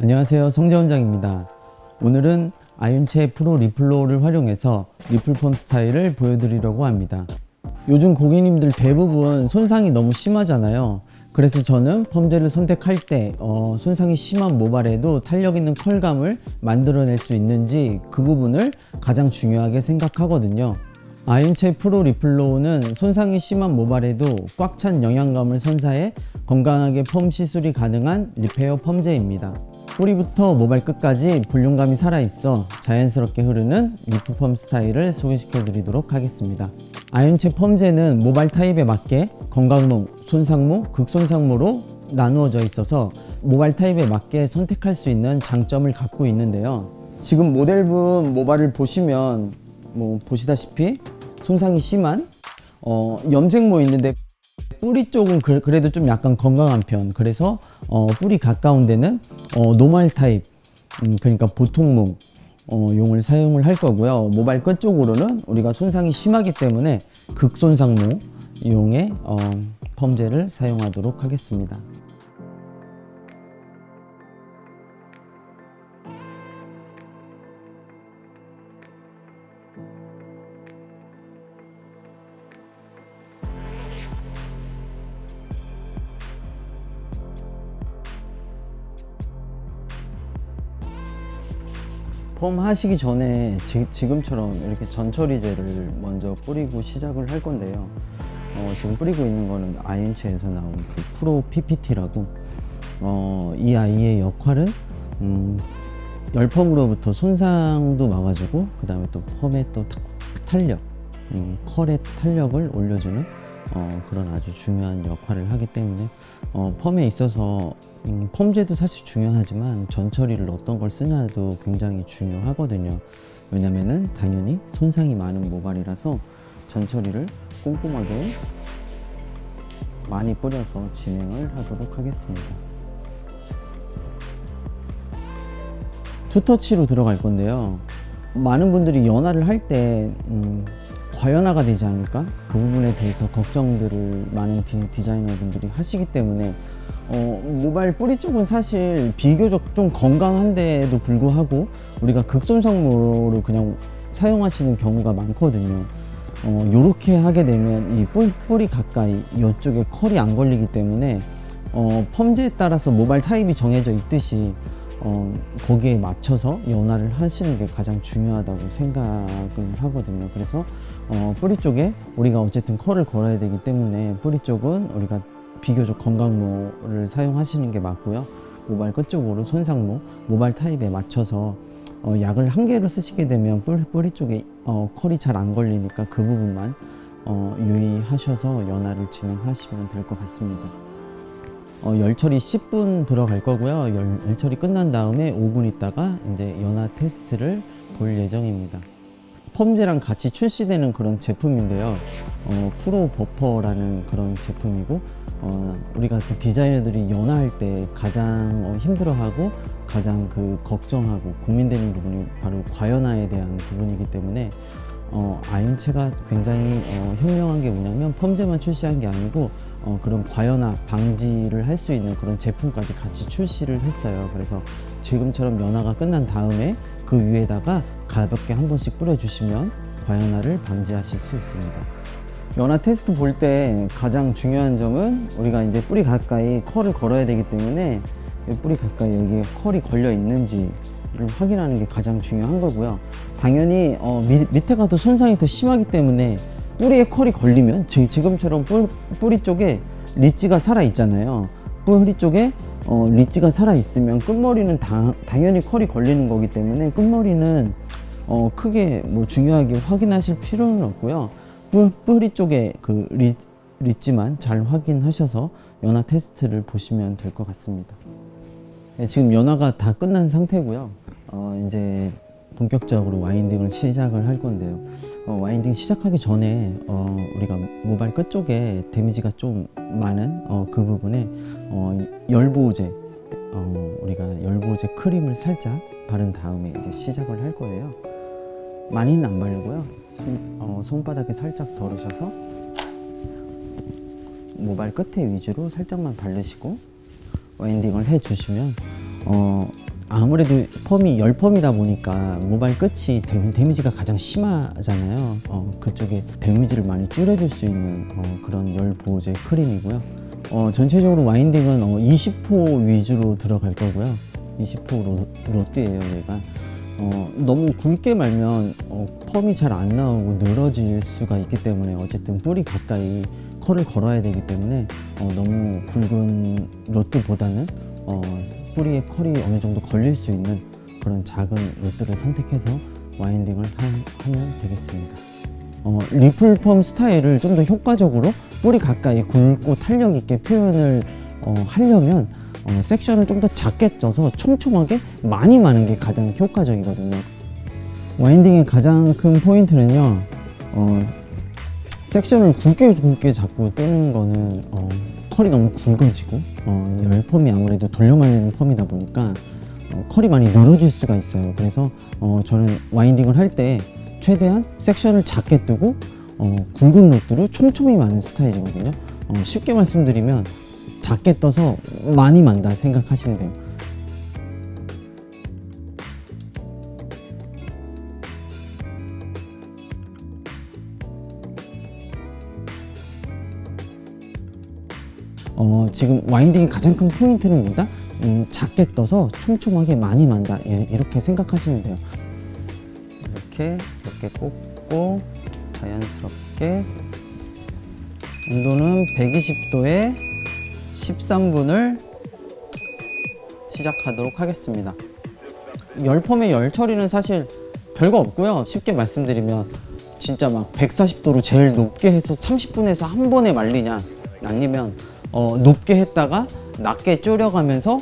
안녕하세요, 성재원장입니다. 오늘은 아윤체 프로 리플러를 활용해서 리플 펌 스타일을 보여드리려고 합니다. 요즘 고객님들 대부분 손상이 너무 심하잖아요. 그래서 저는 펌제를 선택할 때 손상이 심한 모발에도 탄력 있는 컬감을 만들어낼 수 있는지 그 부분을 가장 중요하게 생각하거든요. 아윤체 프로 리플로우는 손상이 심한 모발에도 꽉 찬 영양감을 선사해 건강하게 펌 시술이 가능한 리페어 펌제입니다. 뿌리부터 모발 끝까지 볼륨감이 살아있어 자연스럽게 흐르는 리프 펌 스타일을 소개시켜 드리도록 하겠습니다. 아윤체 펌제는 모발 타입에 맞게 건강모, 손상모, 극손상모로 나누어져 있어서 모발 타입에 맞게 선택할 수 있는 장점을 갖고 있는데요. 지금 모델분 모발을 보시면 보시다시피 손상이 심한 염색모 있는데 뿌리 쪽은 그래도 좀 약간 건강한 편. 그래서 뿌리 가까운 데는 노말 타입, 그러니까 보통모 용을 사용을 할 거고요. 모발 끝 쪽으로는 우리가 손상이 심하기 때문에 극손상모 용의 펌제를 사용하도록 하겠습니다. 펌 하시기 전에 지금처럼 이렇게 전처리제를 먼저 뿌리고 시작을 할 건데요. 지금 뿌리고 있는 거는 아윤체에서 나온 그 프로 PPT라고 이 아이의 역할은 열펌으로부터 손상도 막아주고 그 다음에 또 펌의 또 탄력, 컬의 탄력을 올려주는 그런 아주 중요한 역할을 하기 때문에 펌에 있어서 펌제도 사실 중요하지만 전처리를 어떤 걸 쓰냐도 굉장히 중요하거든요. 왜냐면은 당연히 손상이 많은 모발이라서 전처리를 꼼꼼하게 많이 뿌려서 진행을 하도록 하겠습니다. 투터치로 들어갈 건데요. 많은 분들이 연화를 할 때 과연화가 되지 않을까? 그 부분에 대해서 걱정들을 많은 디자이너분들이 하시기 때문에 모발 뿌리 쪽은 사실 비교적 좀 건강한데도 불구하고 우리가 극손상모를 그냥 사용하시는 경우가 많거든요. 요렇게 하게 되면 이 뿌리 가까이 이쪽에 컬이 안 걸리기 때문에 펌제에 따라서 모발 타입이 정해져 있듯이 거기에 맞춰서 연화를 하시는 게 가장 중요하다고 생각을 하거든요. 그래서 뿌리 쪽에 우리가 어쨌든 컬을 걸어야 되기 때문에 뿌리 쪽은 우리가 비교적 건강모를 사용하시는 게 맞고요. 모발 끝쪽으로 손상모, 모발 타입에 맞춰서 약을 한 개로 쓰시게 되면 뿌리 쪽에 컬이 잘 안 걸리니까 그 부분만 유의하셔서 연화를 진행하시면 될 것 같습니다. 열처리 10분 들어갈 거고요. 열처리 끝난 다음에 5분 있다가 이제 연화 테스트를 볼 예정입니다. 펌제랑 같이 출시되는 그런 제품인데요. 프로 버퍼라는 그런 제품이고 우리가 그 디자이너들이 연화할 때 가장 힘들어하고 가장 걱정하고 고민되는 부분이 바로 과연화에 대한 부분이기 때문에 아윤체가 굉장히 현명한 게 뭐냐면 펌제만 출시한 게 아니고 그런 과연화 방지를 할 수 있는 그런 제품까지 같이 출시를 했어요. 그래서 지금처럼 연화가 끝난 다음에 그 위에다가 가볍게 한 번씩 뿌려주시면 과연화를 방지하실 수 있습니다. 연화 테스트 볼 때 가장 중요한 점은 우리가 이제 뿌리 가까이 컬을 걸어야 되기 때문에 뿌리 가까이 여기에 컬이 걸려 있는지를 확인하는 게 가장 중요한 거고요. 당연히 밑에 가도 손상이 더 심하기 때문에 뿌리에 컬이 걸리면 지금처럼 뿌리 쪽에 리지가 살아 있잖아요. 뿌리 쪽에 리지가 살아 있으면 끝머리는 당연히 컬이 걸리는 거기 때문에 끝머리는 크게 중요하게 확인하실 필요는 없고요. 뿌리 쪽에 그 리지만 잘 확인하셔서 연화 테스트를 보시면 될 것 같습니다. 네, 지금 연화가 다 끝난 상태고요. 이제 본격적으로 와인딩을 시작을 할 건데요. 와인딩 시작하기 전에 우리가 모발 끝 쪽에 데미지가 좀 많은 그 부분에 열보호제 우리가 열보호제 크림을 살짝 바른 다음에 이제 시작을 할 거예요. 많이는 안 바르고요. 손바닥에 살짝 덜으셔서 모발 끝에 위주로 살짝만 바르시고 와인딩을 해 주시면 아무래도 펌이 열펌이다 보니까 모발 끝이 데미지가 가장 심하잖아요. 그쪽에 데미지를 많이 줄여줄 수 있는 그런 열 보호제 크림이고요. 전체적으로 와인딩은 20호 위주로 들어갈 거고요. 20호 로트예요, 얘가. 너무 굵게 말면 펌이 잘 안 나오고 늘어질 수가 있기 때문에 어쨌든 뿌리 가까이 컬을 걸어야 되기 때문에 너무 굵은 로트보다는 뿌리에 컬이 어느 정도 걸릴 수 있는 그런 작은 로트를 선택해서 와인딩을 하면 되겠습니다. 리플 펌 스타일을 좀 더 효과적으로 뿌리 가까이 굵고 탄력 있게 표현을 하려면 섹션을 좀 더 작게 쪄서 촘촘하게 많이 마는 게 가장 효과적이거든요. 와인딩의 가장 큰 포인트는요, 섹션을 굵게 자꾸 뜨는 거는 컬이 너무 굵어지고 열펌이 아무래도 돌려 말리는 펌이다 보니까 컬이 많이 늘어질 수가 있어요. 그래서 저는 와인딩을 할 때 최대한 섹션을 작게 뜨고 굵은 로트로 촘촘히 마는 스타일이거든요. 쉽게 말씀드리면 작게 떠서 많이 만다 생각하시면 돼요. 지금 와인딩의 가장 큰 포인트는 뭐다? 작게 떠서 촘촘하게 많이 만다, 이렇게 생각하시면 돼요. 이렇게 꽂고 자연스럽게 온도는 120도에 13분을 시작하도록 하겠습니다. 열펌의 열 처리는 사실 별거 없고요. 쉽게 말씀드리면 진짜 막 140도로 제일 높게 해서 30분에서 한 번에 말리냐, 아니면 높게 했다가 낮게 줄여가면서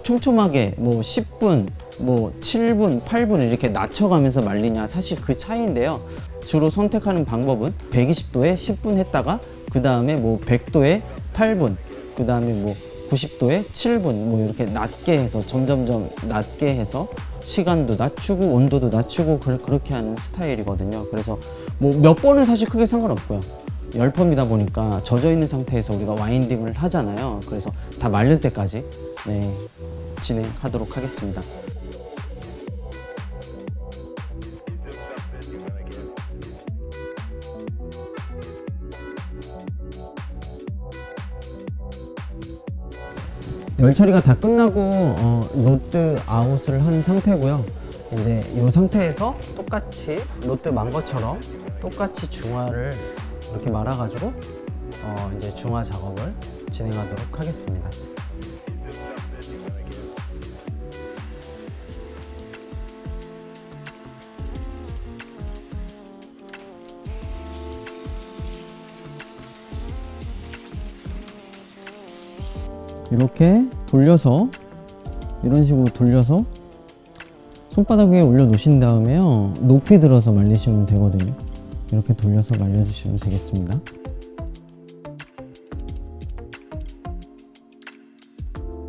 촘촘하게 뭐 10분, 뭐 7분, 8분 이렇게 낮춰가면서 말리냐, 사실 그 차이인데요. 주로 선택하는 방법은 120도에 10분 했다가 그 다음에 뭐 100도에 8분, 그 다음에 뭐 90도에 7분, 뭐 이렇게 낮게 해서 점점점 낮게 해서 시간도 낮추고 온도도 낮추고 그렇게 하는 스타일이거든요. 그래서 뭐 몇 번은 사실 크게 상관없고요. 열펌이다 보니까 젖어 있는 상태에서 우리가 와인딩을 하잖아요. 그래서 다 말릴 때까지 진행하도록 하겠습니다. 열 처리가 다 끝나고 로트 아웃을 한 상태고요. 이제 이 상태에서 똑같이 로트 만 것처럼 똑같이 중화를 이렇게 말아가지고 이제 중화 작업을 진행하도록 하겠습니다. 이렇게 돌려서, 이런 식으로 돌려서 손바닥 위에 올려 놓으신 다음에요, 높이 들어서 말리시면 되거든요. 이렇게 돌려서 말려주시면 되겠습니다.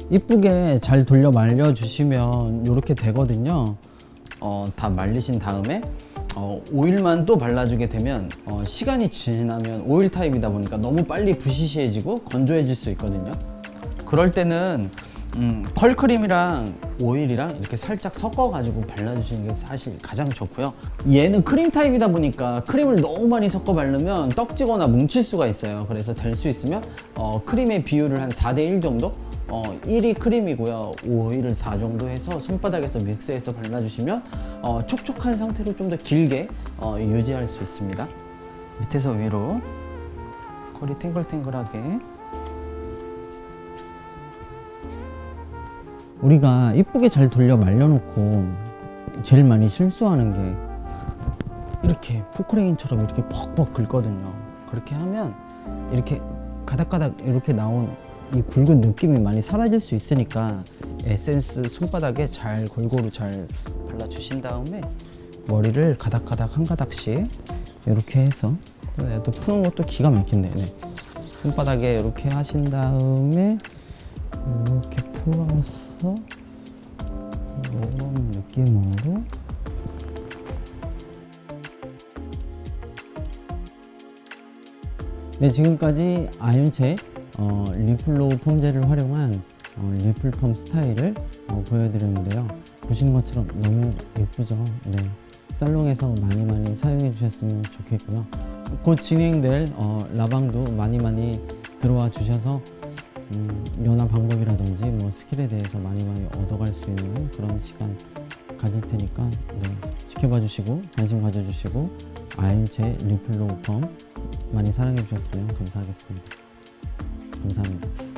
이쁘게 잘 돌려 말려주시면 이렇게 되거든요. 다 말리신 다음에 오일만 또 발라주게 되면 시간이 지나면 오일 타입이다 보니까 너무 빨리 부시시해지고 건조해질 수 있거든요. 그럴 때는 컬크림이랑 오일이랑 이렇게 살짝 섞어가지고 발라주시는 게 사실 가장 좋고요. 얘는 크림 타입이다 보니까 크림을 너무 많이 섞어 바르면 떡지거나 뭉칠 수가 있어요. 그래서 될 수 있으면 크림의 비율을 한 4대1 정도? 1이 크림이고요, 오일을 4 정도 해서 손바닥에서 믹스해서 발라주시면 촉촉한 상태로 좀 더 길게 유지할 수 있습니다. 밑에서 위로 컬이 탱글탱글하게. 우리가 이쁘게 잘 돌려 말려놓고 제일 많이 실수하는 게 이렇게 포크레인처럼 이렇게 퍽퍽 긁거든요. 그렇게 하면 이렇게 가닥가닥 이렇게 나온 이 굵은 느낌이 많이 사라질 수 있으니까 에센스 손바닥에 잘 골고루 잘 발라주신 다음에 머리를 가닥가닥 한 가닥씩 이렇게 해서, 또 푸는 것도 기가 막힌데, 손바닥에 이렇게 하신 다음에 이렇게 풀어서 이런 느낌으로 지금까지 아연체 리플로 펌젤을 활용한 리플 펌 스타일을 보여드렸는데요. 보시는 것처럼 너무 예쁘죠? 네. 살롱에서 많이 사용해 주셨으면 좋겠고요. 곧 진행될 라방도 많이 들어와 주셔서 연화 방법이라든지 뭐 스킬에 대해서 많이 얻어갈 수 있는 그런 시간 가질 테니까 지켜봐 주시고 관심 가져주시고 아임체 리플로우 펌 많이 사랑해 주셨으면 감사하겠습니다. 감사합니다.